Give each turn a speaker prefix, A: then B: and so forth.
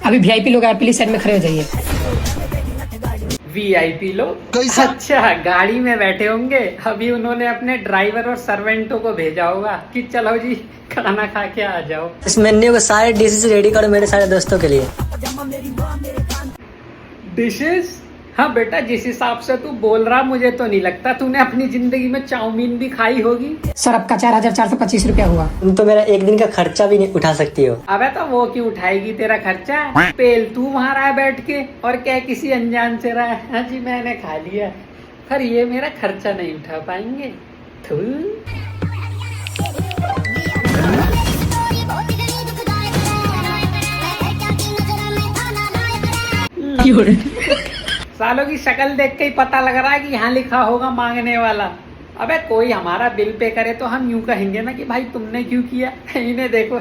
A: अभी वीआईपी लोग please side में खड़े हो जाइए।
B: वीआईपी लोग? अच्छा, गाड़ी में बैठे होंगे। अभी उन्होंने अपने ड्राइवर और सर्वेंटों को भेजा होगा कि चलो जी खाना खा के आ जाओ।
C: इस मेन्यू को सारे डिशेस रेडी करो मेरे सारे दोस्तों के लिए।
B: डिशेस? हाँ बेटा, जिस हिसाब से तू बोल रहा मुझे तो नहीं लगता तूने अपनी जिंदगी में चाउमीन भी खाई होगी।
A: सर आपका 4425 रुपया हुआ।
C: तुम तो मेरा एक दिन का खर्चा भी नहीं उठा सकती हो।
B: अबे तो वो क्यों उठाएगी तेरा खर्चा? पेल तू वहाँ रहा है बैठ के और क्या किसी अनजान से रहा है? हाँ जी मैंने खा लिया, पर ये मेरा खर्चा नहीं उठा पाएंगे। सालों की शक्ल देख के ही पता लग रहा है कि यहाँ लिखा होगा मांगने वाला। अबे कोई हमारा बिल पे करे तो हम यूं कहेंगे ना कि भाई तुमने क्यों किया, इन्हें देखो।